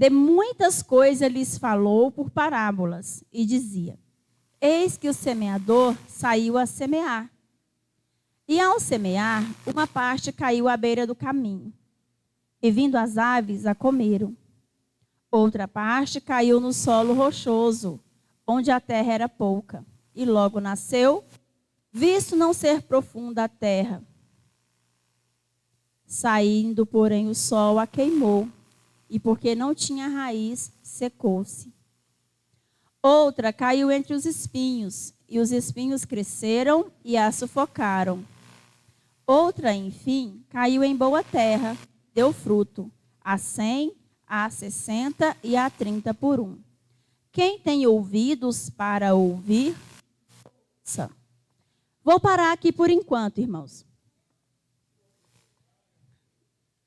De muitas coisas lhes falou por parábolas e dizia: eis que o semeador saiu a semear. E ao semear, uma parte caiu à beira do caminho, e vindo as aves a comeram. Outra parte caiu no solo rochoso, onde a terra era pouca, e logo nasceu, visto não ser profunda a terra. Saindo, porém, o sol a queimou, e porque não tinha raiz, secou-se. Outra caiu entre os espinhos, e os espinhos cresceram e a sufocaram. Outra, enfim, caiu em boa terra, deu fruto, a 100, a 60 e a 30 por 1. Quem tem ouvidos para ouvir, ouça. Vou parar aqui por enquanto, irmãos.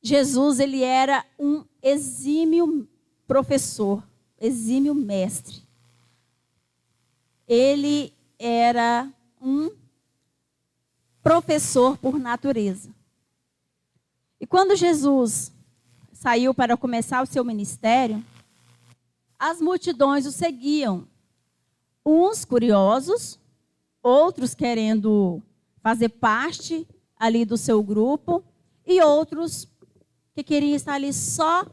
Jesus, ele era um exímio professor, exímio mestre. Ele era um professor por natureza. E quando Jesus saiu para começar o seu ministério, as multidões o seguiam. Uns curiosos, outros querendo fazer parte ali do seu grupo, e outros que queriam estar ali só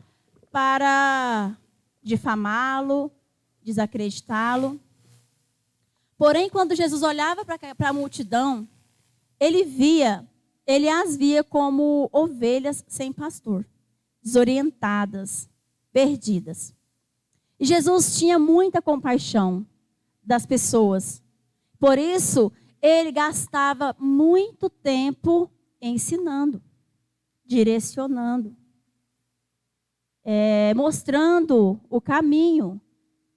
para difamá-lo, desacreditá-lo. Porém, quando Jesus olhava para a multidão, ele as via como ovelhas sem pastor, desorientadas, perdidas. E Jesus tinha muita compaixão das pessoas. Por isso, ele gastava muito tempo ensinando, direcionando, mostrando o caminho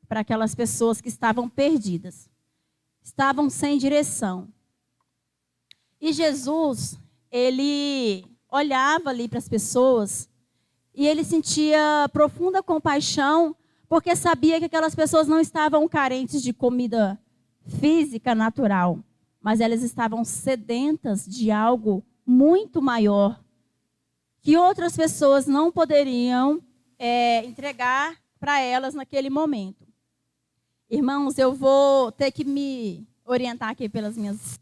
para aquelas pessoas que estavam perdidas, estavam sem direção. E Jesus, ele olhava ali para as pessoas e ele sentia profunda compaixão, porque sabia que aquelas pessoas não estavam carentes de comida física natural, mas elas estavam sedentas de algo muito maior, que outras pessoas não poderiam entregar para elas naquele momento. Irmãos, eu vou ter que me orientar aqui pelas minhas...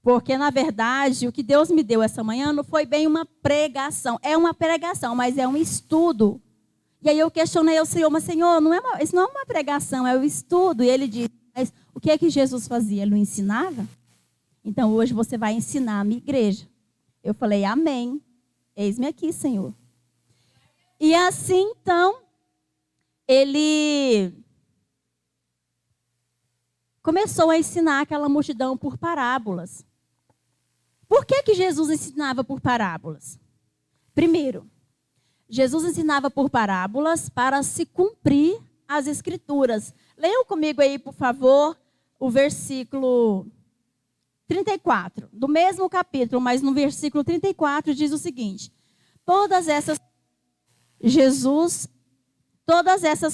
Porque, na verdade, o que Deus me deu essa manhã não foi bem uma pregação. É uma pregação, mas é um estudo. E aí eu questionei ao Senhor, mas Senhor, isso não é uma pregação, é um estudo. E ele disse, mas o que é que Jesus fazia? Ele não ensinava? Então, hoje você vai ensinar a minha igreja. Eu falei, amém. Eis-me aqui, Senhor. E assim, então, ele começou a ensinar aquela multidão por parábolas. Por que Jesus ensinava por parábolas? Primeiro, Jesus ensinava por parábolas para se cumprir as Escrituras. Leiam comigo aí, por favor, o versículo 34, do mesmo capítulo, mas no versículo 34 diz o seguinte: todas essas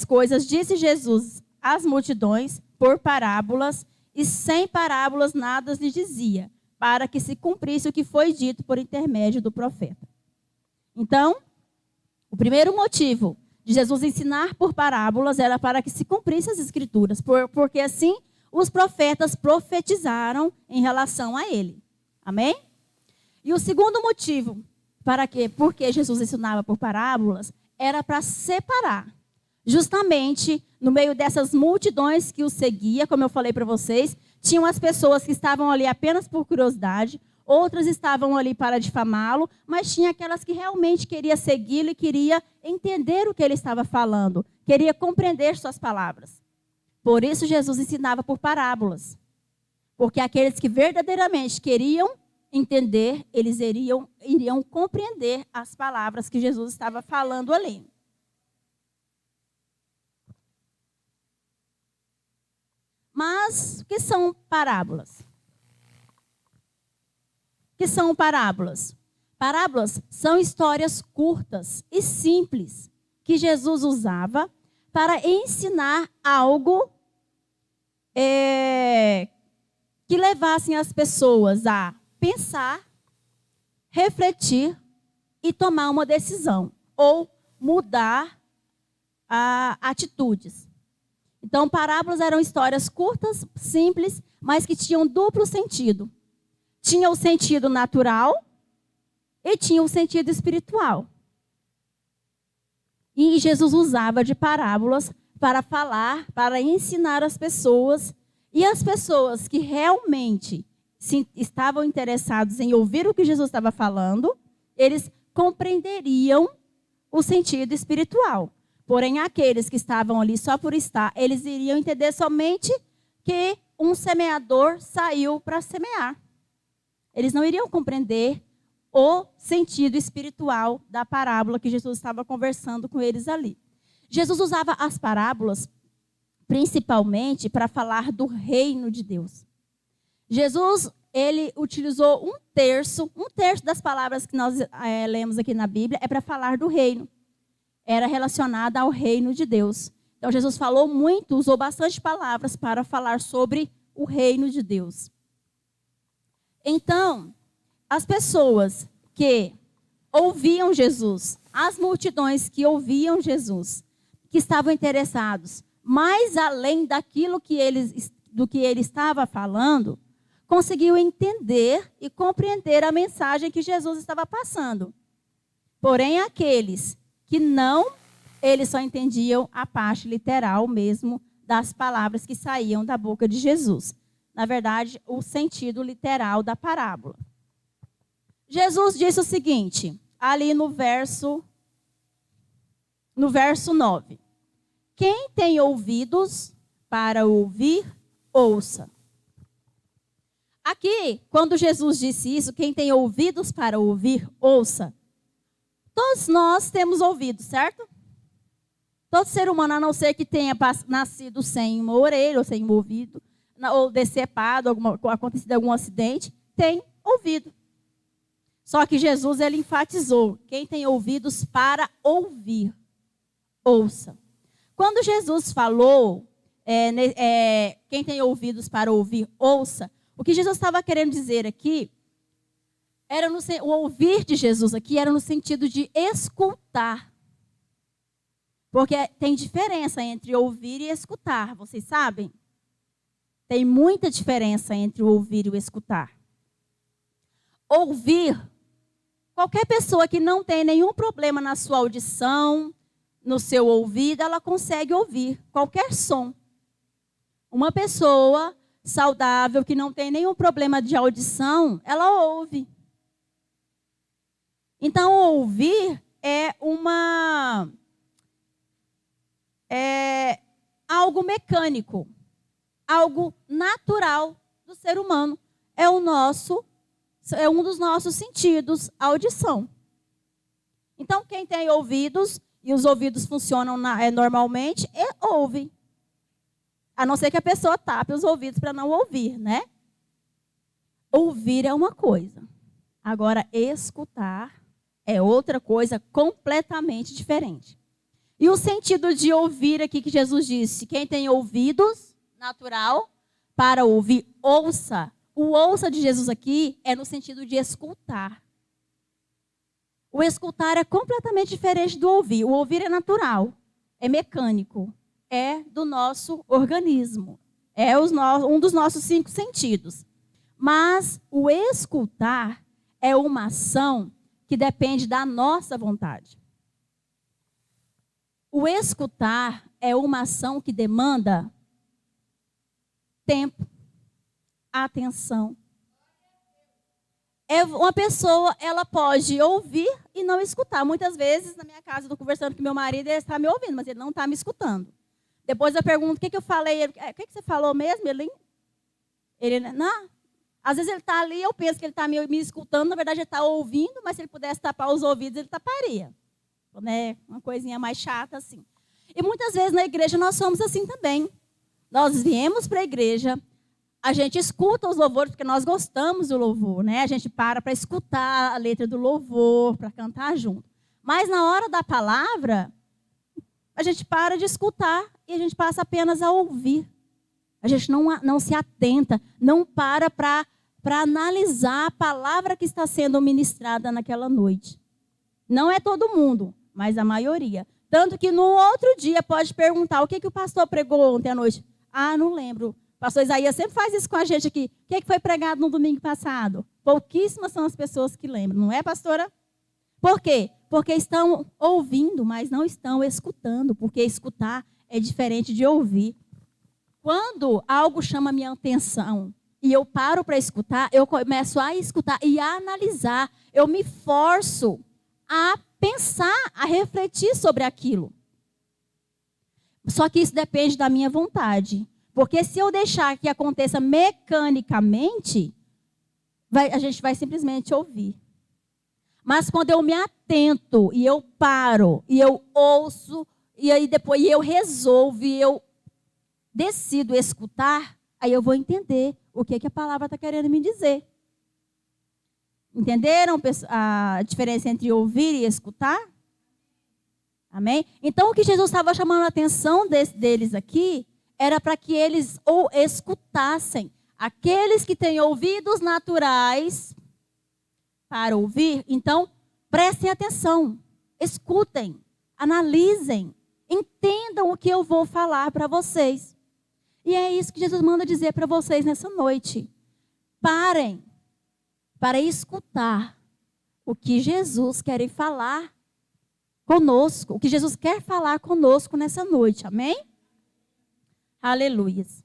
coisas disse Jesus às multidões por parábolas, e sem parábolas nada lhes dizia, para que se cumprisse o que foi dito por intermédio do profeta. Então, o primeiro motivo de Jesus ensinar por parábolas era para que se cumprisse as Escrituras, porque assim os profetas profetizaram em relação a ele. Amém? E o segundo motivo porque Jesus ensinava por parábolas era para separar. Justamente no meio dessas multidões que o seguia, como eu falei para vocês, tinham as pessoas que estavam ali apenas por curiosidade, outras estavam ali para difamá-lo, mas tinha aquelas que realmente queria segui-lo e queria entender o que ele estava falando, queria compreender suas palavras. Por isso Jesus ensinava por parábolas, porque aqueles que verdadeiramente queriam entender, eles iriam compreender as palavras que Jesus estava falando ali. Mas o que são parábolas? O que são parábolas? Parábolas são histórias curtas e simples que Jesus usava para ensinar algo que levassem as pessoas a pensar, refletir e tomar uma decisão. ou mudar atitudes. Então, parábolas eram histórias curtas, simples, mas que tinham duplo sentido. Tinha o sentido natural e tinha o sentido espiritual. E Jesus usava de parábolas para falar, para ensinar as pessoas. E as pessoas que realmente estavam interessados em ouvir o que Jesus estava falando, eles compreenderiam o sentido espiritual. Porém, aqueles que estavam ali só por estar, eles iriam entender somente que um semeador saiu para semear. Eles não iriam compreender o sentido espiritual da parábola que Jesus estava conversando com eles ali. Jesus usava as parábolas principalmente para falar do reino de Deus. Jesus, ele utilizou um terço das palavras que nós lemos aqui na Bíblia é para falar do reino. Era relacionada ao reino de Deus. Então, Jesus falou muito, usou bastante palavras para falar sobre o reino de Deus. Então, as pessoas que ouviam Jesus, as multidões que ouviam Jesus, que estavam interessados, mais além do que ele estava falando, conseguiu entender e compreender a mensagem que Jesus estava passando. Porém, aqueles que não, eles só entendiam a parte literal mesmo das palavras que saíam da boca de Jesus. Na verdade, o sentido literal da parábola. Jesus disse o seguinte, ali no verso 9. Quem tem ouvidos para ouvir, ouça. Aqui, quando Jesus disse isso, quem tem ouvidos para ouvir, ouça. Todos nós temos ouvidos, certo? Todo ser humano, a não ser que tenha nascido sem uma orelha ou sem um ouvido, ou decepado, acontecido algum acidente, tem ouvido. Só que Jesus, ele enfatizou, quem tem ouvidos para ouvir, ouça. Quando Jesus falou, quem tem ouvidos para ouvir, ouça, o que Jesus estava querendo dizer aqui, o ouvir de Jesus aqui era no sentido de escutar. Porque tem diferença entre ouvir e escutar, vocês sabem? Tem muita diferença entre o ouvir e o escutar. Ouvir, qualquer pessoa que não tem nenhum problema na sua audição, no seu ouvido, ela consegue ouvir qualquer som. Uma pessoa saudável que não tem nenhum problema de audição, ela ouve. Então, ouvir é algo mecânico, algo natural do ser humano. É um dos nossos sentidos, a audição. Então, quem tem ouvidos, e os ouvidos funcionam normalmente, ouve. A não ser que a pessoa tape os ouvidos para não ouvir, né? Ouvir é uma coisa. Agora, escutar é outra coisa completamente diferente. E o sentido de ouvir aqui que Jesus disse, quem tem ouvidos, natural, para ouvir, ouça. O ouça de Jesus aqui é no sentido de escutar. O escutar é completamente diferente do ouvir. O ouvir é natural, é mecânico, é do nosso organismo. É um dos nossos 5 sentidos. Mas o escutar é uma ação que depende da nossa vontade. O escutar é uma ação que demanda tempo, atenção. Uma pessoa, ela pode ouvir e não escutar. Muitas vezes, na minha casa, eu estou conversando com meu marido, ele está me ouvindo, mas ele não está me escutando. Depois eu pergunto, o que eu falei? O que você falou mesmo? Ele não. Às vezes ele está ali, eu penso que ele está me escutando, na verdade ele está ouvindo, mas se ele pudesse tapar os ouvidos, ele taparia. Né? Uma coisinha mais chata assim. E muitas vezes na igreja nós somos assim também. Nós viemos para a igreja, a gente escuta os louvores, porque nós gostamos do louvor, né? A gente para escutar a letra do louvor, para cantar junto. Mas na hora da palavra, a gente para de escutar e a gente passa apenas a ouvir. A gente não se atenta, não para analisar a palavra que está sendo ministrada naquela noite. Não é todo mundo, mas a maioria. Tanto que no outro dia pode perguntar, o que o pastor pregou ontem à noite? Ah, não lembro. O pastor Isaías sempre faz isso com a gente aqui. O que foi pregado no domingo passado? Pouquíssimas são as pessoas que lembram, não é, pastora? Por quê? Porque estão ouvindo, mas não estão escutando, porque escutar é diferente de ouvir. Quando algo chama a minha atenção e eu paro para escutar, eu começo a escutar e a analisar. Eu me forço a pensar, a refletir sobre aquilo. Só que isso depende da minha vontade. Porque se eu deixar que aconteça mecanicamente, a gente vai simplesmente ouvir. Mas quando eu me atento e eu paro, e eu ouço, e aí depois eu resolvo, e eu decido escutar, aí eu vou entender o que a palavra está querendo me dizer. Entenderam a diferença entre ouvir e escutar? Amém? Então, o que Jesus estava chamando a atenção deles aqui era para que eles ou escutassem. Aqueles que têm ouvidos naturais para ouvir, então, prestem atenção, escutem, analisem, entendam o que eu vou falar para vocês. E é isso que Jesus manda dizer para vocês nessa noite. Parem para escutar o que Jesus quer falar conosco, o que Jesus quer falar conosco nessa noite, amém? Aleluias.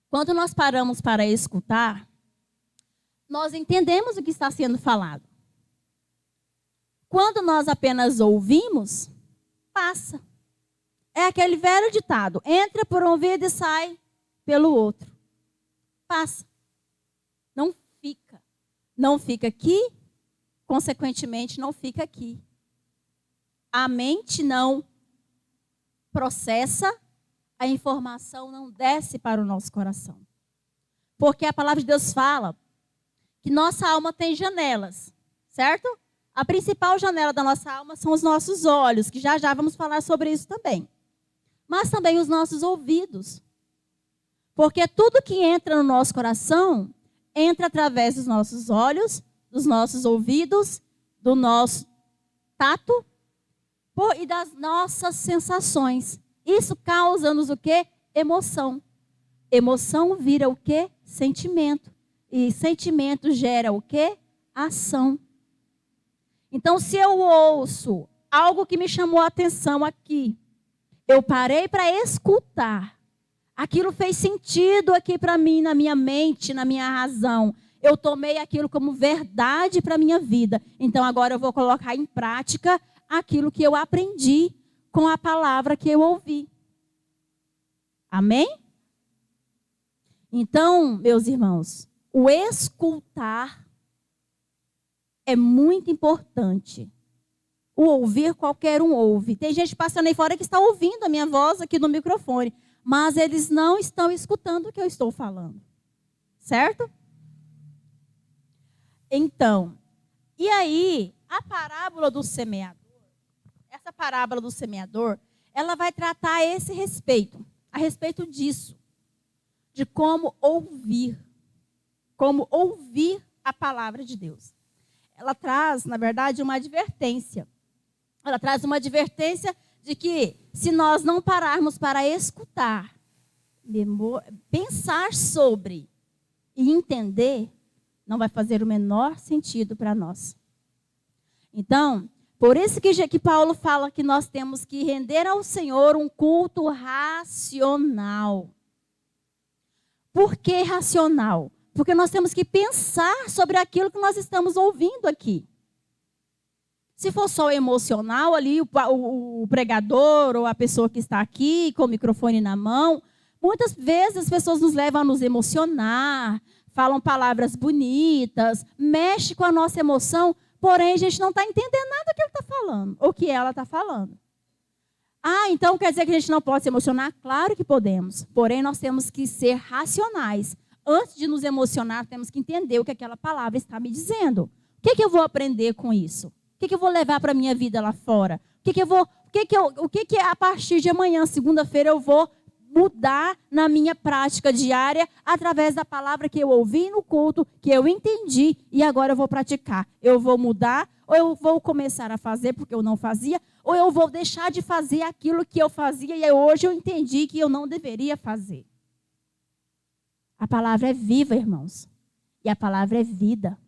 Quando nós paramos para escutar, nós entendemos o que está sendo falado. Quando nós apenas ouvimos, passa. É aquele velho ditado, entra por um ouvido e sai pelo outro. Passa. Não fica. Não fica aqui, consequentemente não fica aqui. A mente não processa, a informação não desce para o nosso coração. Porque a palavra de Deus fala que nossa alma tem janelas, certo? A principal janela da nossa alma são os nossos olhos, que já vamos falar sobre isso também. Mas também os nossos ouvidos. Porque tudo que entra no nosso coração, entra através dos nossos olhos, dos nossos ouvidos, do nosso tato e das nossas sensações. Isso causa-nos o quê? Emoção. Emoção vira o quê? Sentimento. E sentimento gera o quê? Ação. Então, se eu ouço algo que me chamou a atenção aqui, eu parei para escutar. Aquilo fez sentido aqui para mim, na minha mente, na minha razão. Eu tomei aquilo como verdade para a minha vida. Então, agora eu vou colocar em prática aquilo que eu aprendi com a palavra que eu ouvi. Amém? Então, meus irmãos, o escutar é muito importante. O ouvir, qualquer um ouve. Tem gente passando aí fora que está ouvindo a minha voz aqui no microfone, mas eles não estão escutando o que eu estou falando. Certo? Então, e aí, a parábola do semeador, essa parábola do semeador, ela vai tratar a respeito disso, de como ouvir a palavra de Deus. Ela traz, na verdade, uma advertência. Ela traz uma advertência de que se nós não pararmos para escutar, pensar sobre e entender, não vai fazer o menor sentido para nós. Então, por isso que Paulo fala que nós temos que render ao Senhor um culto racional. Por que racional? Porque nós temos que pensar sobre aquilo que nós estamos ouvindo aqui. Se for só emocional ali, o pregador ou a pessoa que está aqui com o microfone na mão, muitas vezes as pessoas nos levam a nos emocionar, falam palavras bonitas, mexe com a nossa emoção, porém a gente não está entendendo nada do que ele está falando, ou que ela está falando. Ah, então quer dizer que a gente não pode se emocionar? Claro que podemos, porém nós temos que ser racionais. Antes de nos emocionar, temos que entender o que aquela palavra está me dizendo. O que eu vou aprender com isso? O que eu vou levar para a minha vida lá fora? O que a partir de amanhã, segunda-feira, eu vou mudar na minha prática diária através da palavra que eu ouvi no culto, que eu entendi e agora eu vou praticar. Eu vou mudar ou eu vou começar a fazer porque eu não fazia, ou eu vou deixar de fazer aquilo que eu fazia e hoje eu entendi que eu não deveria fazer. A palavra é viva, irmãos. E a palavra é vida.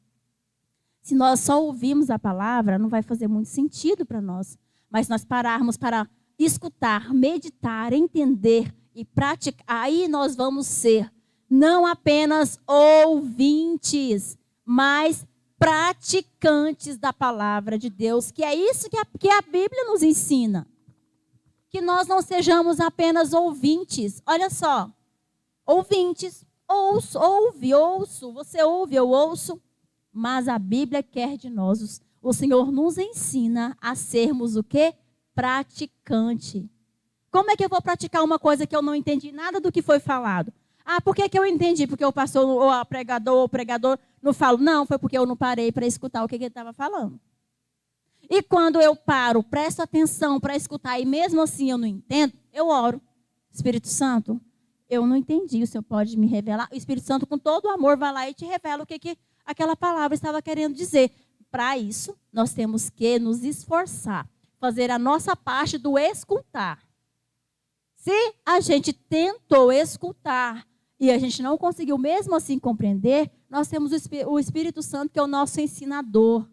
Se nós só ouvirmos a palavra, não vai fazer muito sentido para nós. Mas nós pararmos para escutar, meditar, entender e praticar, aí nós vamos ser não apenas ouvintes, mas praticantes da palavra de Deus, que é isso que a Bíblia nos ensina. Que nós não sejamos apenas ouvintes. Olha só, ouvintes, ouço, você ouve, eu ouço, mas a Bíblia quer de nós, o Senhor nos ensina a sermos o quê? Praticante. Como é que eu vou praticar uma coisa que eu não entendi nada do que foi falado? Ah, por que eu entendi? Porque o pastor, ou a pregador, ou o pregador não falou. Não, foi porque eu não parei para escutar o que ele estava falando. E quando eu paro, presto atenção para escutar, e mesmo assim eu não entendo, eu oro. Espírito Santo, eu não entendi, o Senhor pode me revelar? O Espírito Santo, com todo o amor, vai lá e te revela o que aquela palavra estava querendo dizer. Para isso, nós temos que nos esforçar, fazer a nossa parte do escutar. Se a gente tentou escutar e a gente não conseguiu mesmo assim compreender, nós temos o Espírito Santo, que é o nosso ensinador.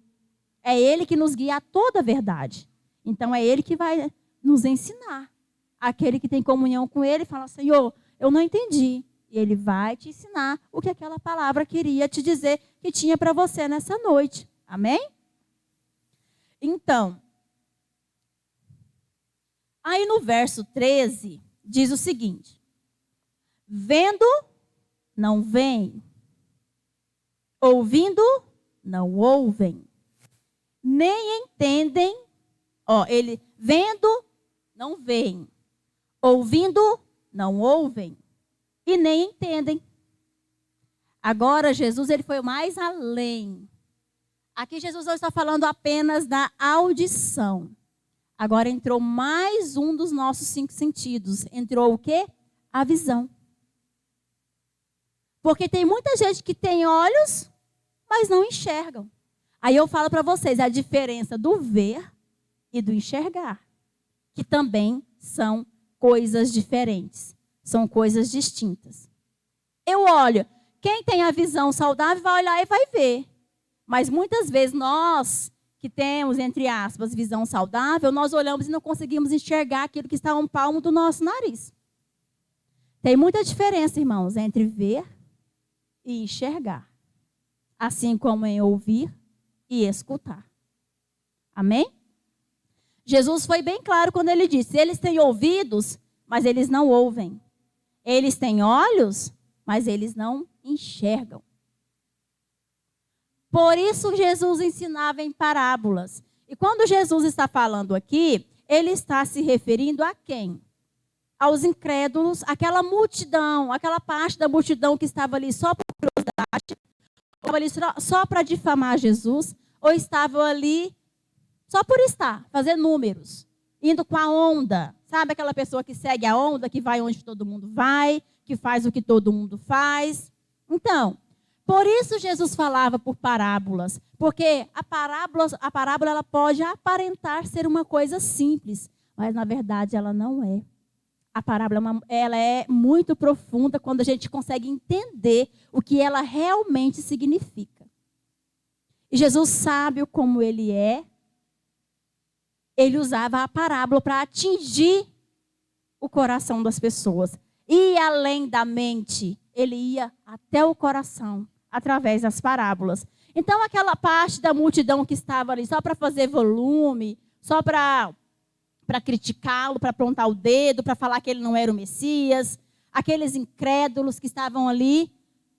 É Ele que nos guia a toda a verdade. Então, é Ele que vai nos ensinar. Aquele que tem comunhão com Ele fala, Senhor, eu não entendi. E Ele vai te ensinar o que aquela palavra queria te dizer que tinha para você nessa noite. Amém? Então, aí no verso 13, diz o seguinte: vendo, não veem. Ouvindo, não ouvem. Nem entendem. Ele vendo, não veem. Ouvindo, não ouvem. E nem entendem. Agora, Jesus ele foi mais além. Aqui Jesus não está falando apenas da audição. Agora entrou mais um dos nossos 5 sentidos. Entrou o quê? A visão. Porque tem muita gente que tem olhos, mas não enxergam. Aí eu falo para vocês a diferença do ver e do enxergar. Que também são coisas diferentes. São coisas distintas. Eu olho. Quem tem a visão saudável vai olhar e vai ver. Mas muitas vezes nós que temos, entre aspas, visão saudável, nós olhamos e não conseguimos enxergar aquilo que está a um palmo do nosso nariz. Tem muita diferença, irmãos, entre ver e enxergar. Assim como em ouvir e escutar. Amém? Jesus foi bem claro quando ele disse, eles têm ouvidos, mas eles não ouvem. Eles têm olhos, mas eles não enxergam. Por isso Jesus ensinava em parábolas. E quando Jesus está falando aqui, ele está se referindo a quem? Aos incrédulos, aquela multidão, aquela parte da multidão que estava ali só por curiosidade, estava ali só para difamar Jesus, ou estavam ali só por estar, fazer números, indo com a onda. Sabe aquela pessoa que segue a onda, que vai onde todo mundo vai, que faz o que todo mundo faz? Então, por isso Jesus falava por parábolas, porque a parábola ela pode aparentar ser uma coisa simples, mas na verdade ela não é. A parábola ela é muito profunda quando a gente consegue entender o que ela realmente significa. E Jesus sábio como ele é, ele usava a parábola para atingir o coração das pessoas. E além da mente, ele ia até o coração, através das parábolas. Então, aquela parte da multidão que estava ali só para fazer volume, só para criticá-lo, para apontar o dedo, para falar que ele não era o Messias, aqueles incrédulos que estavam ali,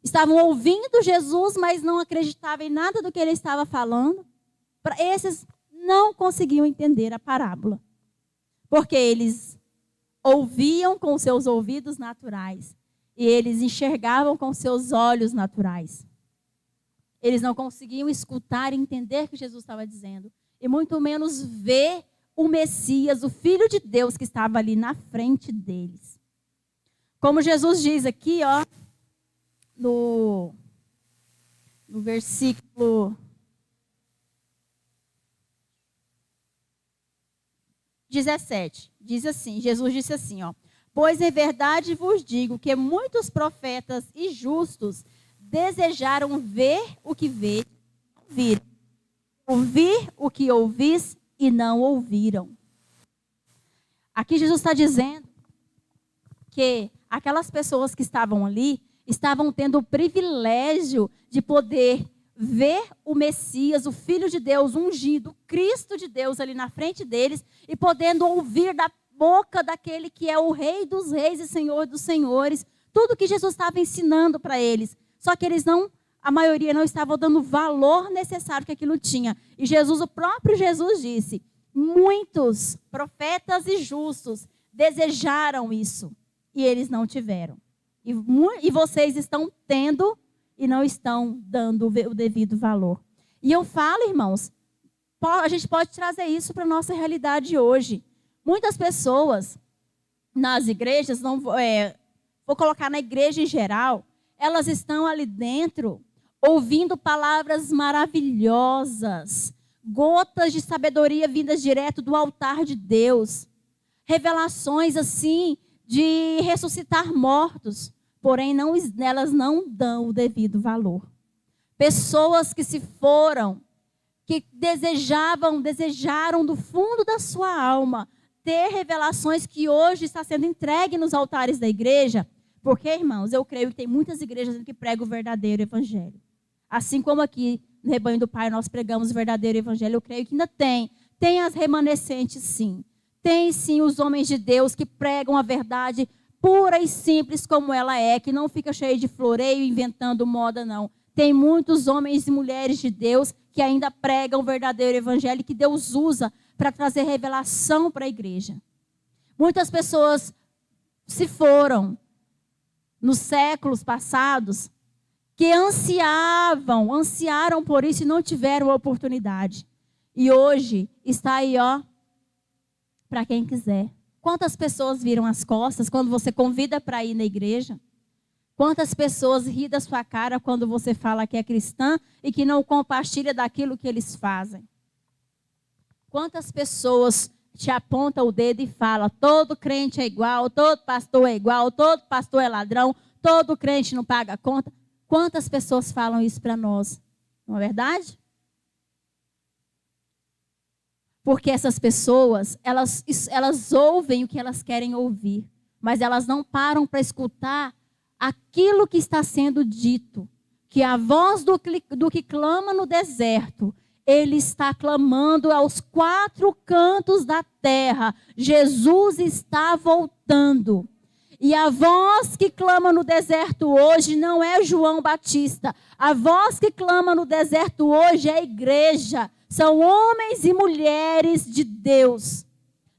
estavam ouvindo Jesus, mas não acreditavam em nada do que ele estava falando. Esses não conseguiam entender a parábola, porque eles ouviam com seus ouvidos naturais e eles enxergavam com seus olhos naturais. Eles não conseguiam escutar e entender o que Jesus estava dizendo, e muito menos ver o Messias, o Filho de Deus que estava ali na frente deles. Como Jesus diz aqui, ó, no versículo 17, diz assim, Jesus disse assim, ó: pois em verdade vos digo que muitos profetas e justos desejaram ver o que vês, ouvir o que ouvis e não ouviram. Aqui Jesus está dizendo que aquelas pessoas que estavam ali estavam tendo o privilégio de poder ver o Messias, o Filho de Deus ungido, o Cristo de Deus ali na frente deles e podendo ouvir da boca daquele que é o Rei dos Reis e Senhor dos Senhores, tudo que Jesus estava ensinando para eles. Só que eles não, a maioria não estava dando o valor necessário que aquilo tinha. E Jesus, o próprio Jesus disse, muitos profetas e justos desejaram isso e eles não tiveram. E vocês estão tendo e não estão dando o devido valor. E eu falo, irmãos, a gente pode trazer isso para a nossa realidade hoje. Muitas pessoas nas igrejas, vou colocar na igreja em geral, elas estão ali dentro ouvindo palavras maravilhosas, gotas de sabedoria vindas direto do altar de Deus, revelações assim de ressuscitar mortos, porém elas não dão o devido valor. Pessoas que se foram, que desejaram do fundo da sua alma ter revelações que hoje está sendo entregue nos altares da igreja, porque, irmãos, eu creio que tem muitas igrejas que pregam o verdadeiro evangelho. Assim como aqui no Rebanho do Pai nós pregamos o verdadeiro evangelho, eu creio que ainda tem. Tem as remanescentes, sim. Tem, sim, os homens de Deus que pregam a verdade pura e simples como ela é, que não fica cheio de floreio, inventando moda, não. Tem muitos homens e mulheres de Deus que ainda pregam o verdadeiro evangelho que Deus usa para trazer revelação para a igreja. Muitas pessoas se nos séculos passados, que ansiaram por isso e não tiveram a oportunidade. E hoje está aí, ó, para quem quiser. Quantas pessoas viram as costas quando você convida para ir na igreja? Quantas pessoas riem da sua cara quando você fala que é cristã e que não compartilha daquilo que eles fazem? Quantas pessoas te apontam o dedo e falam, todo crente é igual, todo pastor é igual, todo pastor é ladrão, todo crente não paga conta? Quantas pessoas falam isso para nós? Não é verdade? Porque essas pessoas, elas ouvem o que elas querem ouvir, mas elas não param para escutar aquilo que está sendo dito. Que a voz do que clama no deserto, ele está clamando aos 4 cantos da terra. Jesus está voltando. E a voz que clama no deserto hoje não é João Batista. A voz que clama no deserto hoje é a igreja. São homens e mulheres de Deus.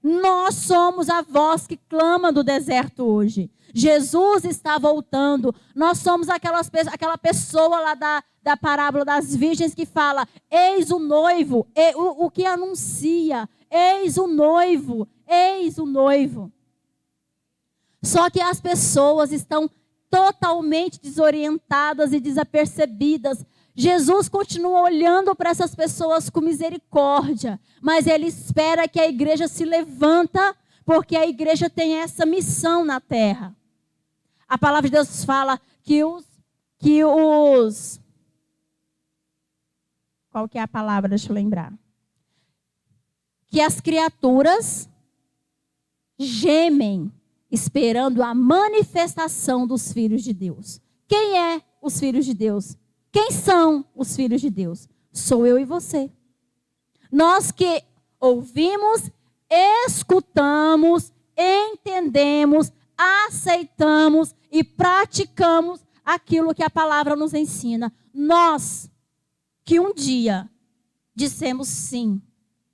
Nós somos a voz que clama do deserto hoje. Jesus está voltando. Nós somos aquela pessoa lá da parábola das virgens que fala, eis o noivo, o que anuncia, eis o noivo, eis o noivo. Só que as pessoas estão totalmente desorientadas e desapercebidas. Jesus continua olhando para essas pessoas com misericórdia, mas ele espera que a igreja se levanta, porque a igreja tem essa missão na terra. A palavra de Deus fala qual que é a palavra? Deixa eu lembrar. Que as criaturas gemem esperando a manifestação dos filhos de Deus. Quem é os filhos de Deus? Quem são os filhos de Deus? Sou eu e você. Nós que ouvimos, escutamos, entendemos, aceitamos e praticamos aquilo que a palavra nos ensina. Nós que um dia dissemos sim,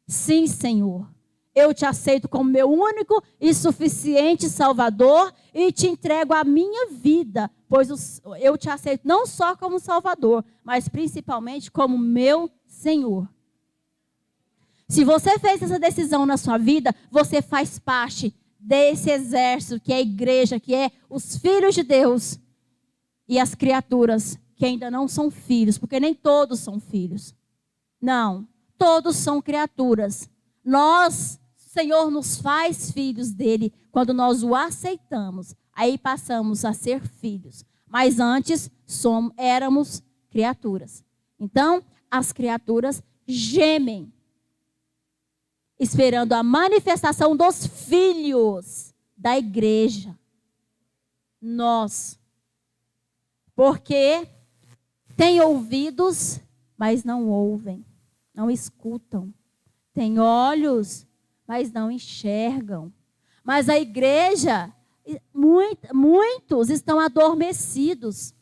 sim, Senhor. Eu te aceito como meu único e suficiente Salvador e te entrego a minha vida, pois eu te aceito não só como Salvador, mas principalmente como meu Senhor. Se você fez essa decisão na sua vida, você faz parte desse exército que é a igreja, que é os filhos de Deus e as criaturas que ainda não são filhos, porque nem todos são filhos. Não, todos são criaturas. Nós, o Senhor nos faz filhos dele quando nós o aceitamos. Aí passamos a ser filhos. Mas antes éramos criaturas. Então, as criaturas gemem, esperando a manifestação dos filhos da igreja. Nós. Porque têm ouvidos, mas não ouvem, não escutam. Têm olhos, mas não enxergam. Mas a igreja, muitos estão adormecidos.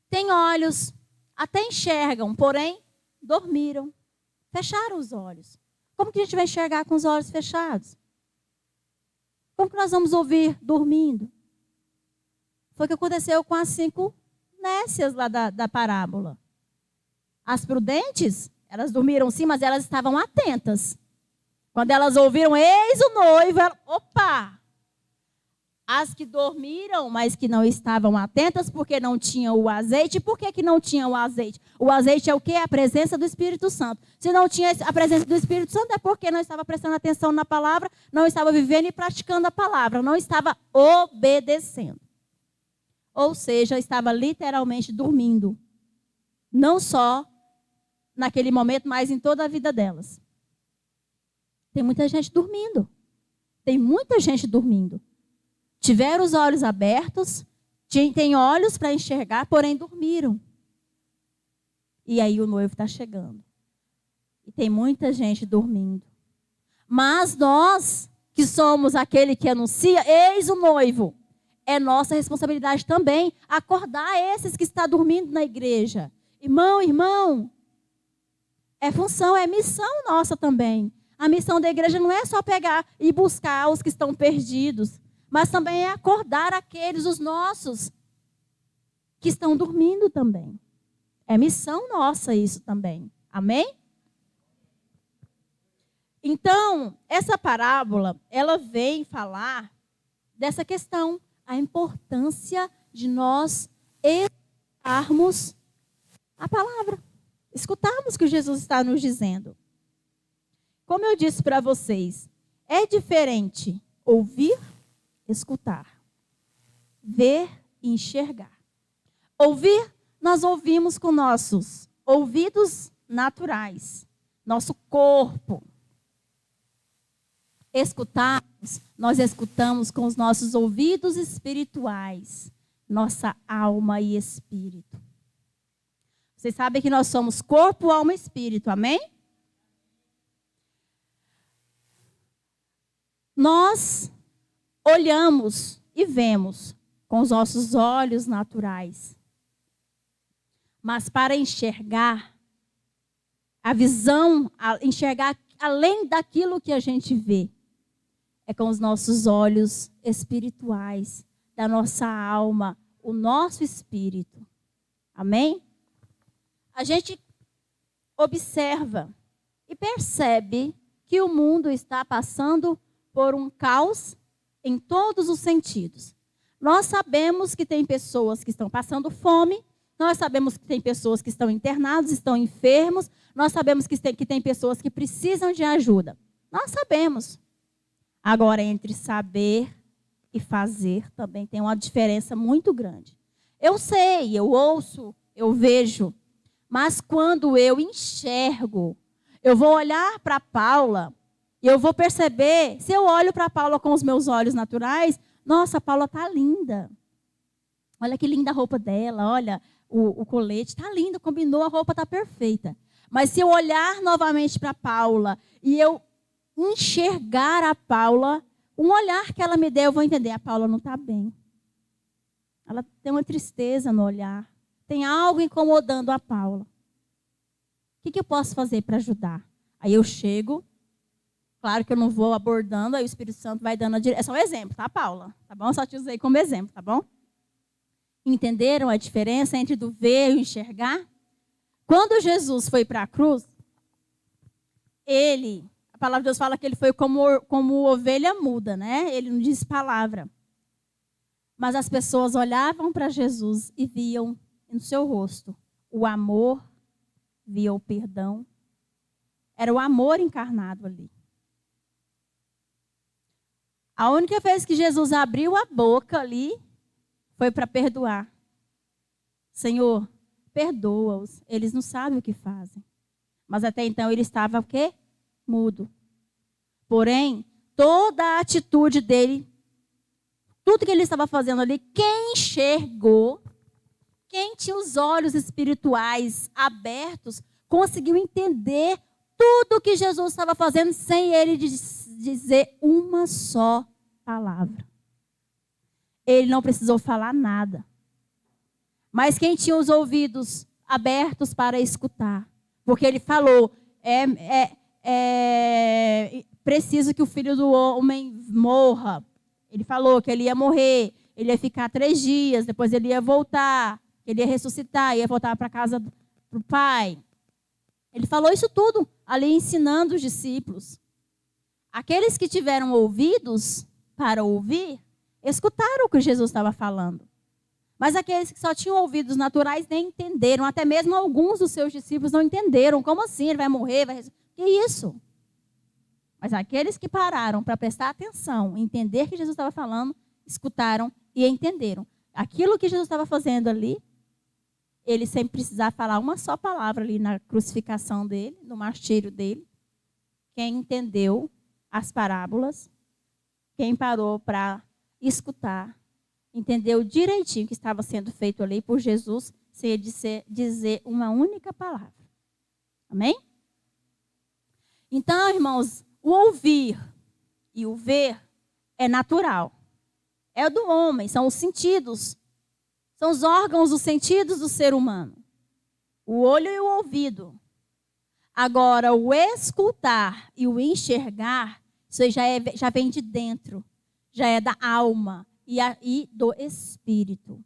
Têm olhos, até enxergam, porém dormiram. Fecharam os olhos. Como que a gente vai enxergar com os olhos fechados? Como que nós vamos ouvir dormindo? Foi o que aconteceu com as 5 nécias lá da parábola. As prudentes, elas dormiram sim, mas elas estavam atentas. Quando elas ouviram, eis o noivo, opa! As que dormiram, mas que não estavam atentas, porque não tinham o azeite. Por que não tinham o azeite? O azeite é o quê? A presença do Espírito Santo. Se não tinha a presença do Espírito Santo, é porque não estava prestando atenção na palavra, não estava vivendo e praticando a palavra, não estava obedecendo. Ou seja, estava literalmente dormindo. Não só naquele momento, mas em toda a vida delas. Tem muita gente dormindo. Tem muita gente dormindo. Tiveram os olhos abertos, têm olhos para enxergar, porém dormiram. E aí o noivo está chegando. E tem muita gente dormindo. Mas nós, que somos aquele que anuncia, eis o noivo. É nossa responsabilidade também acordar esses que estão dormindo na igreja. Irmão, é função, é missão nossa também. A missão da igreja não é só pegar e buscar os que estão perdidos, mas também é acordar aqueles, os nossos, que estão dormindo também. É missão nossa isso também. Amém? Então, essa parábola, ela vem falar dessa questão, a importância de nós escutarmos a palavra. Escutarmos o que Jesus está nos dizendo. Como eu disse para vocês, é diferente ouvir, escutar, ver e enxergar. Ouvir, nós ouvimos com nossos ouvidos naturais, nosso corpo. Escutarmos, nós escutamos com os nossos ouvidos espirituais, nossa alma e espírito. Vocês sabem que nós somos corpo, alma e espírito, amém? Nós olhamos e vemos com os nossos olhos naturais. Mas para enxergar, a visão, enxergar além daquilo que a gente vê, é com os nossos olhos espirituais, da nossa alma, o nosso espírito. Amém? A gente observa e percebe que o mundo está passando por um caos em todos os sentidos. Nós sabemos que tem pessoas que estão passando fome, nós sabemos que tem pessoas que estão internadas, estão enfermos, nós sabemos que tem pessoas que precisam de ajuda. Nós sabemos. Agora, entre saber e fazer também tem uma diferença muito grande. Eu sei, eu ouço, eu vejo, mas quando eu enxergo, eu vou olhar para Paula e eu vou perceber, se eu olho para Paula com os meus olhos naturais, nossa, a Paula está linda. Olha que linda a roupa dela, olha o colete, está lindo, combinou, a roupa está perfeita. Mas se eu olhar novamente para Paula e eu enxergar a Paula, um olhar que ela me der, eu vou entender, a Paula não está bem. Ela tem uma tristeza no olhar. Tem algo incomodando a Paula. O que eu posso fazer para ajudar? Aí eu chego, claro que eu não vou abordando, aí o Espírito Santo vai dando a direção. É só um exemplo, tá, Paula? Tá bom? Só te usei como exemplo, tá bom? Entenderam a diferença entre do ver e o enxergar? Quando Jesus foi para a cruz, a palavra de Deus fala que ele foi como ovelha muda, né? Ele não disse palavra. Mas as pessoas olhavam para Jesus e viam no seu rosto o amor, via o perdão. Era o amor encarnado ali. A única vez que Jesus abriu a boca ali foi para perdoar. Senhor, perdoa-os, eles não sabem o que fazem. Mas até então ele estava o quê? Mudo. Porém, toda a atitude dele, tudo que ele estava fazendo ali, quem enxergou, quem tinha os olhos espirituais abertos, conseguiu entender tudo que Jesus estava fazendo sem ele dizer uma só palavra. Ele não precisou falar nada. Mas quem tinha os ouvidos abertos para escutar, porque ele falou, preciso que o Filho do Homem morra. Ele falou que ele ia morrer, ele ia ficar 3 dias, depois ele ia voltar, ele ia ressuscitar, ia voltar para a casa do Pai. Ele falou isso tudo ali ensinando os discípulos. Aqueles que tiveram ouvidos para ouvir, escutaram o que Jesus estava falando. Mas aqueles que só tinham ouvidos naturais nem entenderam. Até mesmo alguns dos seus discípulos não entenderam. Como assim? Ele vai morrer? Que isso? Mas aqueles que pararam para prestar atenção, entender o que Jesus estava falando, escutaram e entenderam. Aquilo que Jesus estava fazendo ali, ele sem precisar falar uma só palavra ali na crucificação dele, no martírio dele. Quem entendeu as parábolas, quem parou para escutar, entendeu direitinho o que estava sendo feito ali por Jesus, sem ele dizer uma única palavra. Amém? Então, irmãos, o ouvir e o ver é natural. É do homem, são os sentidos. São os órgãos, os sentidos do ser humano. O olho e o ouvido. Agora, o escutar e o enxergar, isso aí já vem de dentro. Já é da alma e do espírito.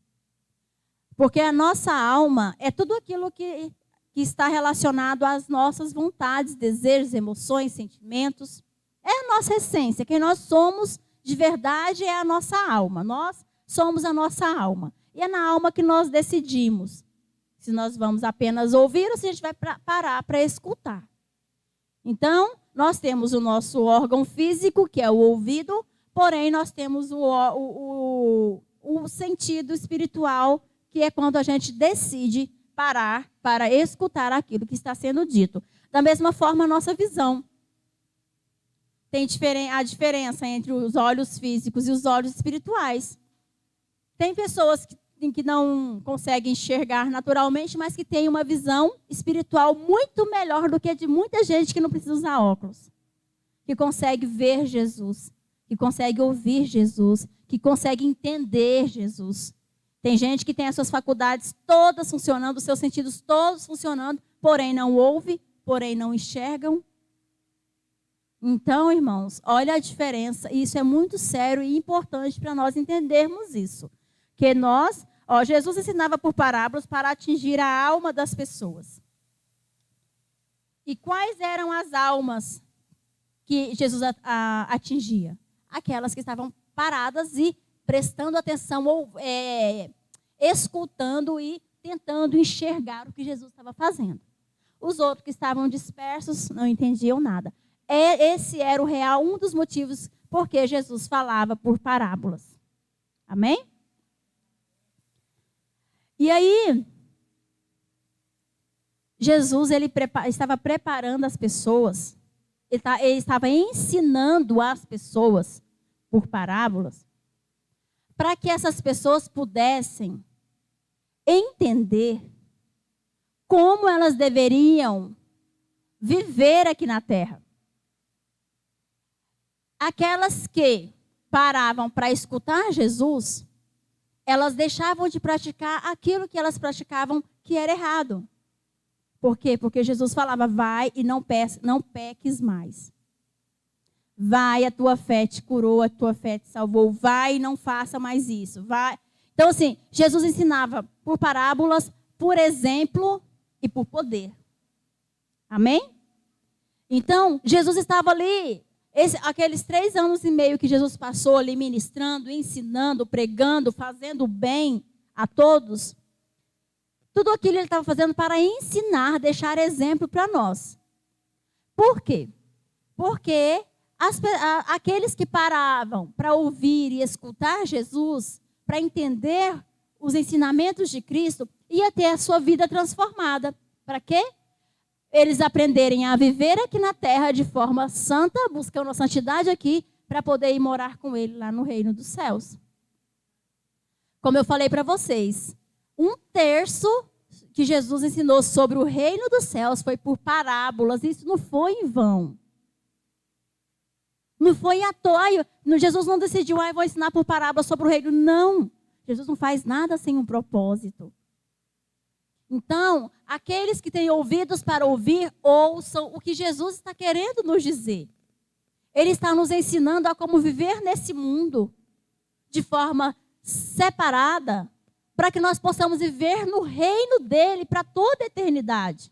Porque a nossa alma é tudo aquilo que está relacionado às nossas vontades, desejos, emoções, sentimentos. É a nossa essência. Quem nós somos de verdade é a nossa alma. Nós somos a nossa alma. E é na alma que nós decidimos se nós vamos apenas ouvir ou se a gente vai parar para escutar. Então, nós temos o nosso órgão físico, que é o ouvido, porém nós temos o sentido espiritual, que é quando a gente decide parar para escutar aquilo que está sendo dito. Da mesma forma, a nossa visão. Tem a diferença entre os olhos físicos e os olhos espirituais. Tem pessoas que não conseguem enxergar naturalmente, mas que têm uma visão espiritual muito melhor do que a de muita gente que não precisa usar óculos. Que consegue ver Jesus, que consegue ouvir Jesus, que consegue entender Jesus. Tem gente que tem as suas faculdades todas funcionando, os seus sentidos todos funcionando, porém não ouve, porém não enxergam. Então, irmãos, olha a diferença. E isso é muito sério e importante para nós entendermos isso. Que Jesus ensinava por parábolas para atingir a alma das pessoas. E quais eram as almas que Jesus atingia? Aquelas que estavam paradas e prestando atenção, ou escutando e tentando enxergar o que Jesus estava fazendo. Os outros que estavam dispersos não entendiam nada. Esse era um dos motivos por que Jesus falava por parábolas. Amém? E aí, Jesus estava preparando as pessoas, ele estava ensinando as pessoas por parábolas, para que essas pessoas pudessem entender como elas deveriam viver aqui na terra. Aquelas que paravam para escutar Jesus, elas deixavam de praticar aquilo que elas praticavam que era errado. Por quê? Porque Jesus falava, vai e não peques mais. Vai, a tua fé te curou, a tua fé te salvou. Vai e não faça mais isso. Vai. Então, assim, Jesus ensinava por parábolas, por exemplo e por poder. Amém? Então, Jesus estava ali, aqueles 3 anos e meio que Jesus passou ali ministrando, ensinando, pregando, fazendo o bem a todos. Tudo aquilo ele estava fazendo para ensinar, deixar exemplo para nós. Por quê? Porque aqueles que paravam para ouvir e escutar Jesus, para entender os ensinamentos de Cristo, ia ter a sua vida transformada. Para quê? Eles aprenderem a viver aqui na terra de forma santa, buscando a santidade aqui, para poder ir morar com Ele lá no reino dos céus. Como eu falei para vocês, 1/3 que Jesus ensinou sobre o reino dos céus foi por parábolas. Isso não foi em vão. Não foi à toa. Jesus não decidiu, vou ensinar por parábolas sobre o reino. Não. Jesus não faz nada sem um propósito. Então, aqueles que têm ouvidos para ouvir, ouçam o que Jesus está querendo nos dizer. Ele está nos ensinando a como viver nesse mundo de forma separada, para que nós possamos viver no reino dele para toda a eternidade.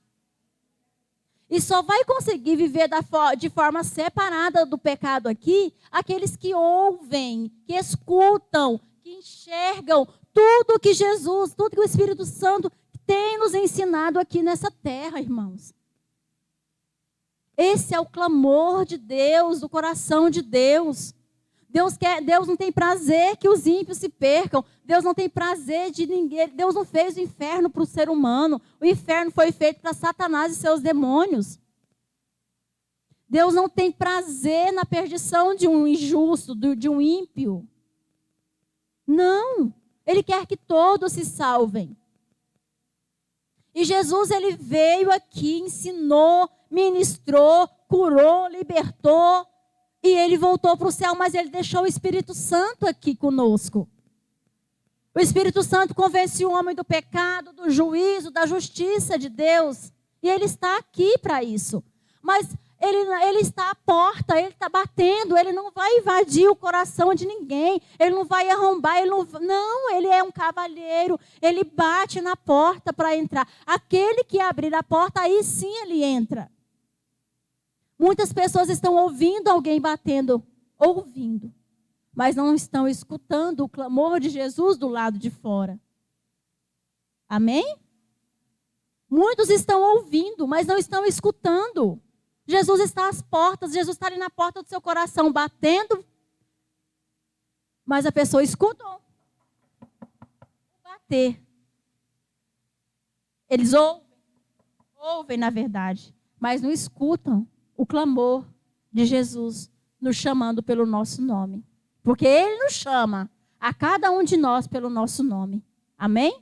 E só vai conseguir viver de forma separada do pecado aqui aqueles que ouvem, que escutam, que enxergam tudo que Jesus, tudo que o Espírito Santo tem nos ensinado aqui nessa terra, irmãos. Esse é o clamor de Deus, do coração de Deus. Deus não tem prazer que os ímpios se percam. Deus não tem prazer de ninguém. Deus não fez o inferno para o ser humano. O inferno foi feito para Satanás e seus demônios. Deus não tem prazer na perdição de um injusto, de um ímpio. Não. Ele quer que todos se salvem. E Jesus, ele veio aqui, ensinou, ministrou, curou, libertou. E ele voltou para o céu, mas ele deixou o Espírito Santo aqui conosco. O Espírito Santo convenceu o homem do pecado, do juízo, da justiça de Deus. E ele está aqui para isso. Mas ele está à porta, ele está batendo, ele não vai invadir o coração de ninguém. Ele não vai arrombar, não, ele é um cavalheiro. Ele bate na porta para entrar. Aquele que abrir a porta, aí sim ele entra. Muitas pessoas estão ouvindo alguém batendo, mas não estão escutando o clamor de Jesus do lado de fora. Amém? Muitos estão ouvindo, mas não estão escutando. Jesus está às portas, Jesus está ali na porta do seu coração, batendo, mas a pessoa escuta bater. Eles ouvem na verdade, mas não escutam o clamor de Jesus nos chamando pelo nosso nome. Porque Ele nos chama a cada um de nós pelo nosso nome. Amém?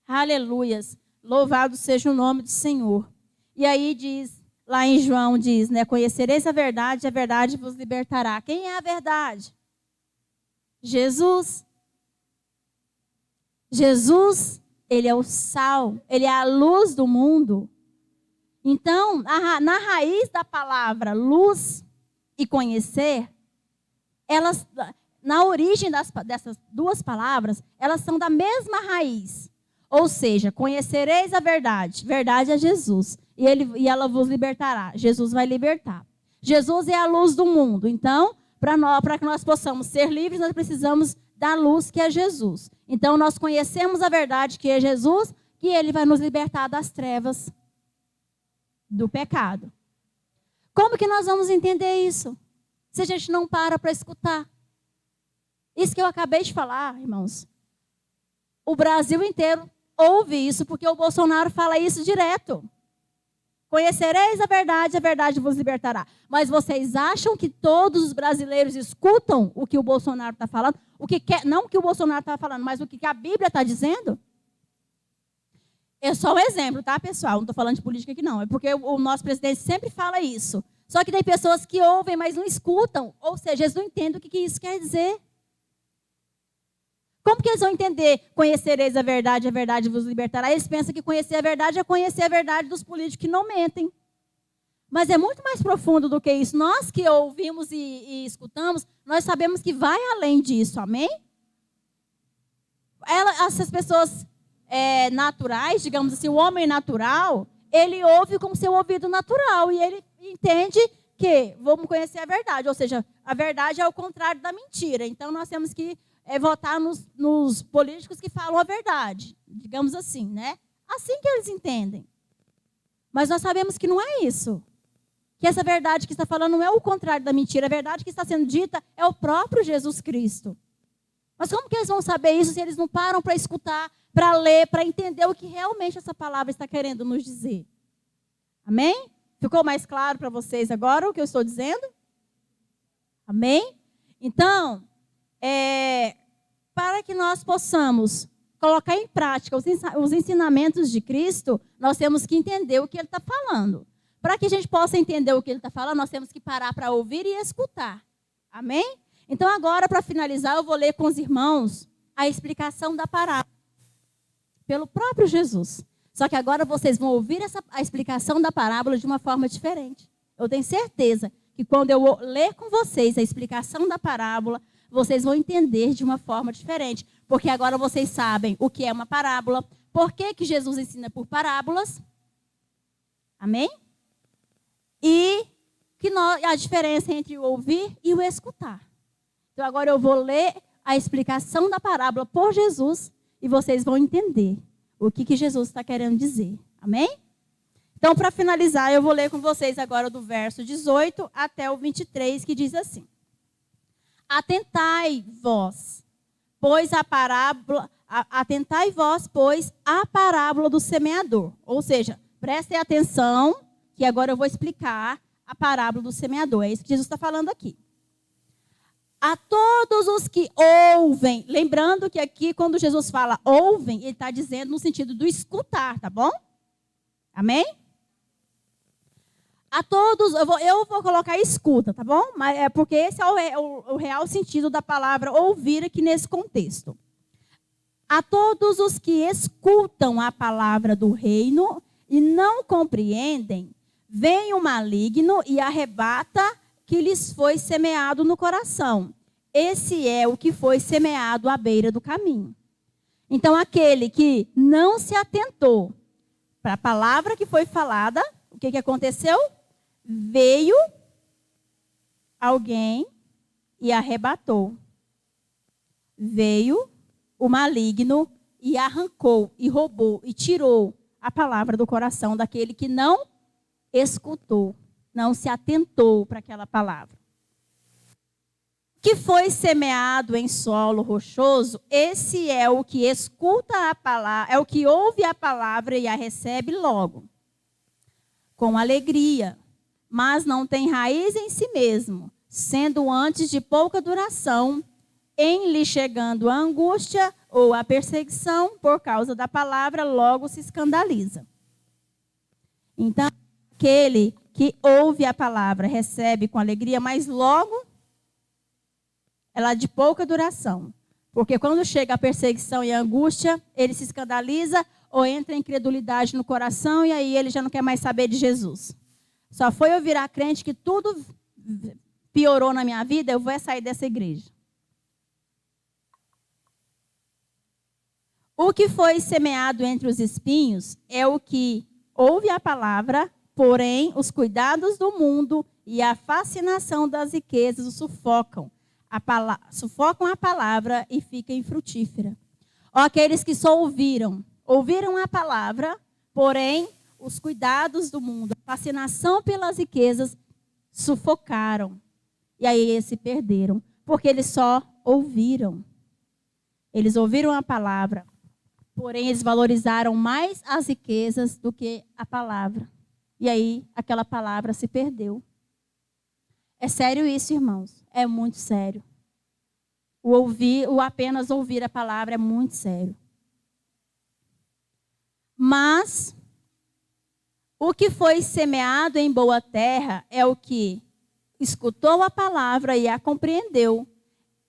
Aleluias. Louvado seja o nome do Senhor. E aí diz, lá em João diz, conhecereis a verdade vos libertará. Quem é a verdade? Jesus. Jesus, Ele é o sal, Ele é a luz do mundo. Então, na raiz da palavra luz e conhecer, elas, na origem dessas duas palavras, elas são da mesma raiz. Ou seja, conhecereis a verdade. Verdade é Jesus. E ela vos libertará. Jesus vai libertar. Jesus é a luz do mundo. Então, para que nós possamos ser livres, nós precisamos da luz que é Jesus. Então, nós conhecemos a verdade que é Jesus, que Ele vai nos libertar das trevas do pecado. Como que nós vamos entender isso? Se a gente não para escutar. Isso que eu acabei de falar, irmãos. O Brasil inteiro ouve isso, porque o Bolsonaro fala isso direto. Conhecereis a verdade vos libertará. Mas vocês acham que todos os brasileiros escutam o que o Bolsonaro está falando? Não o que o Bolsonaro está falando, mas o que a Bíblia está dizendo? É só um exemplo, tá, pessoal? Não estou falando de política aqui, não. É porque o nosso presidente sempre fala isso. Só que tem pessoas que ouvem, mas não escutam. Ou seja, eles não entendem o que isso quer dizer. Como que eles vão entender? Conhecereis a verdade vos libertará. Eles pensam que conhecer a verdade é conhecer a verdade dos políticos que não mentem. Mas é muito mais profundo do que isso. Nós que ouvimos e escutamos, nós sabemos que vai além disso, amém? Essas pessoas naturais, digamos assim, o homem natural, ele ouve com seu ouvido natural e ele entende que vamos conhecer a verdade. Ou seja, a verdade é o contrário da mentira. Então, nós temos que votar nos políticos que falam a verdade. Digamos assim, né? Assim que eles entendem. Mas nós sabemos que não é isso. Que essa verdade que está falando não é o contrário da mentira. A verdade que está sendo dita é o próprio Jesus Cristo. Mas como que eles vão saber isso se eles não param para escutar, para ler, para entender o que realmente essa palavra está querendo nos dizer? Amém? Ficou mais claro para vocês agora o que eu estou dizendo? Amém? Então, para que nós possamos colocar em prática os ensinamentos de Cristo, nós temos que entender o que Ele está falando. Para que a gente possa entender o que Ele está falando, nós temos que parar para ouvir e escutar. Amém? Então, agora, para finalizar, eu vou ler com os irmãos a explicação da parábola pelo próprio Jesus. Só que agora vocês vão ouvir a explicação da parábola de uma forma diferente. Eu tenho certeza que quando eu ler com vocês a explicação da parábola, vocês vão entender de uma forma diferente. Porque agora vocês sabem o que é uma parábola, por que Jesus ensina por parábolas. Amém? E a diferença entre o ouvir e o escutar. Então, agora eu vou ler a explicação da parábola por Jesus e vocês vão entender o que Jesus está querendo dizer. Amém? Então, para finalizar, eu vou ler com vocês agora do verso 18 até o 23, que diz assim. Atentai vós, pois a parábola do semeador. Ou seja, prestem atenção, que agora eu vou explicar a parábola do semeador. É isso que Jesus está falando aqui. A todos os que ouvem, lembrando que aqui quando Jesus fala ouvem, ele está dizendo no sentido do escutar, tá bom? Amém? A todos, eu vou colocar escuta, tá bom? Mas porque esse é o real sentido da palavra ouvir aqui nesse contexto. A todos os que escutam a palavra do reino e não compreendem, vem o maligno e arrebata que lhes foi semeado no coração. Esse é o que foi semeado à beira do caminho. Então, aquele que não se atentou para a palavra que foi falada, o que aconteceu? Veio alguém e arrebatou. Veio o maligno e arrancou, e roubou, e tirou a palavra do coração daquele que não escutou. Não se atentou para aquela palavra. Que foi semeado em solo rochoso, esse é o que escuta a palavra, é o que ouve a palavra e a recebe logo, com alegria, mas não tem raiz em si mesmo, sendo antes de pouca duração, em lhe chegando a angústia ou a perseguição por causa da palavra, logo se escandaliza. Então, aquele que ouve a palavra, recebe com alegria, mas logo ela é de pouca duração. Porque quando chega a perseguição e a angústia, ele se escandaliza ou entra em incredulidade no coração e aí ele já não quer mais saber de Jesus. Só foi eu virar crente que tudo piorou na minha vida, eu vou sair dessa igreja. O que foi semeado entre os espinhos é o que ouve a palavra, porém, os cuidados do mundo e a fascinação das riquezas o sufocam. Sufocam a palavra e ficam infrutífera. Ou aqueles que só ouviram a palavra, porém, os cuidados do mundo, a fascinação pelas riquezas, sufocaram. E aí eles se perderam, porque eles só ouviram. Eles ouviram a palavra, porém, eles valorizaram mais as riquezas do que a palavra. E aí, aquela palavra se perdeu. É sério isso, irmãos? É muito sério. O apenas ouvir a palavra é muito sério. Mas, o que foi semeado em boa terra é o que escutou a palavra e a compreendeu.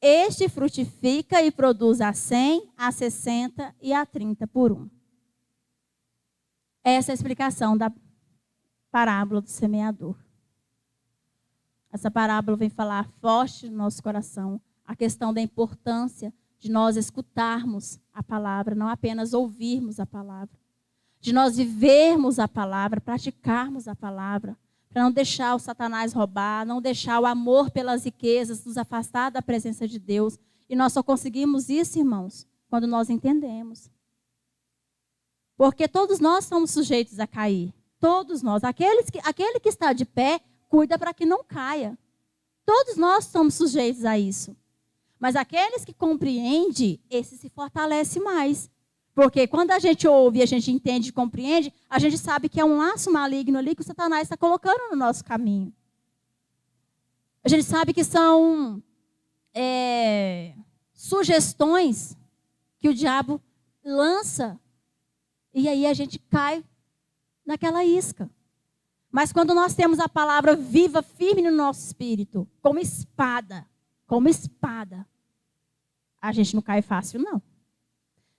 Este frutifica e produz a 100, a 60 e a 30 por 1. Essa é a explicação da parábola do semeador. Essa parábola vem falar forte no nosso coração a questão da importância de nós escutarmos a palavra, não apenas ouvirmos a palavra. de nós vivermos a palavra, praticarmos a palavra, para não deixar o Satanás roubar, não deixar o amor pelas riquezas nos afastar da presença de Deus. E nós só conseguimos isso, irmãos, quando nós entendemos. Porque todos nós somos sujeitos a cair. Todos nós. Aquele que está de pé, cuida para que não caia. Todos nós somos sujeitos a isso. Mas aqueles que compreendem, esse se fortalece mais. Porque quando a gente ouve, a gente entende e compreende, a gente sabe que é um laço maligno ali que o Satanás está colocando no nosso caminho. A gente sabe que são sugestões que o diabo lança. E aí a gente cai naquela isca. Mas quando nós temos a palavra viva, firme no nosso espírito, como espada, a gente não cai fácil, não.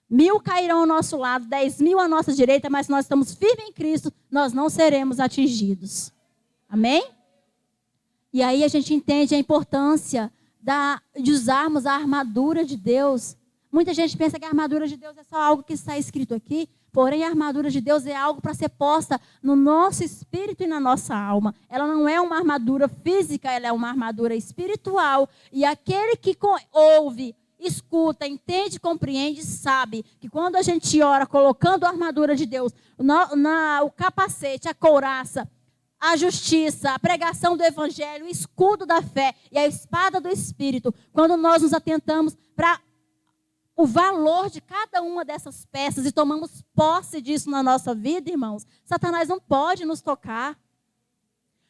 1000 cairão ao nosso lado, 10.000 à nossa direita, mas nós estamos firmes em Cristo, nós não seremos atingidos. Amém? E aí a gente entende a importância de usarmos a armadura de Deus. Muita gente pensa que a armadura de Deus é só algo que está escrito aqui, porém a armadura de Deus é algo para ser posta no nosso espírito e na nossa alma. Ela não é uma armadura física, ela é uma armadura espiritual. E aquele que ouve, escuta, entende, compreende, sabe que quando a gente ora colocando a armadura de Deus, o capacete, a couraça, a justiça, a pregação do evangelho, o escudo da fé e a espada do Espírito, quando nós nos atentamos para o valor de cada uma dessas peças e tomamos posse disso na nossa vida, irmãos, Satanás não pode nos tocar.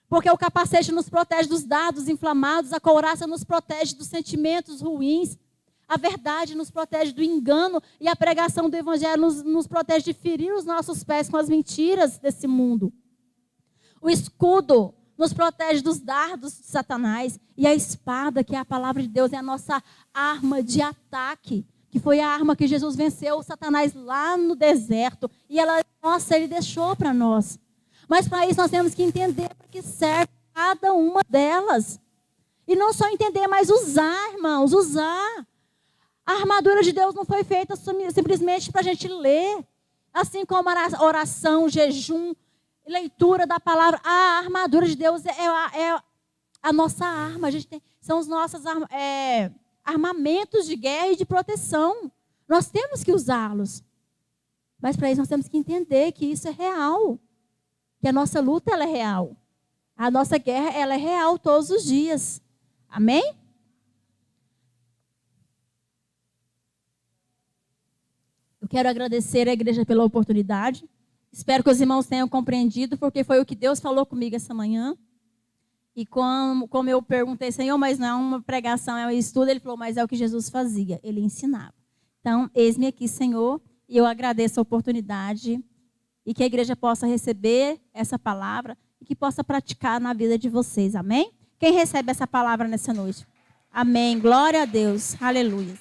Porque o capacete nos protege dos dardos inflamados, a couraça nos protege dos sentimentos ruins, a verdade nos protege do engano e a pregação do evangelho nos protege de ferir os nossos pés com as mentiras desse mundo. O escudo nos protege dos dardos de Satanás e a espada, que é a palavra de Deus, é a nossa arma de ataque, que foi a arma que Jesus venceu o Satanás lá no deserto. E ele deixou para nós. Mas para isso nós temos que entender para que serve cada uma delas. E não só entender, mas usar, irmãos, usar. A armadura de Deus não foi feita simplesmente para a gente ler. Assim como a oração, jejum, leitura da palavra. A armadura de Deus é a nossa arma. São os nossos armamentos de guerra e de proteção. Nós temos que usá-los. Mas para isso nós temos que entender que isso é real. Que a nossa luta ela é real. A nossa guerra ela é real todos os dias. Amém? Eu quero agradecer à igreja pela oportunidade. Espero que os irmãos tenham compreendido, porque foi o que Deus falou comigo essa manhã. E como eu perguntei, Senhor, mas não é uma pregação, é um estudo, ele falou, mas é o que Jesus fazia, ele ensinava. Então, eis-me aqui, Senhor, e eu agradeço a oportunidade e que a igreja possa receber essa palavra e que possa praticar na vida de vocês, amém? Quem recebe essa palavra nessa noite? Amém, glória a Deus, aleluia.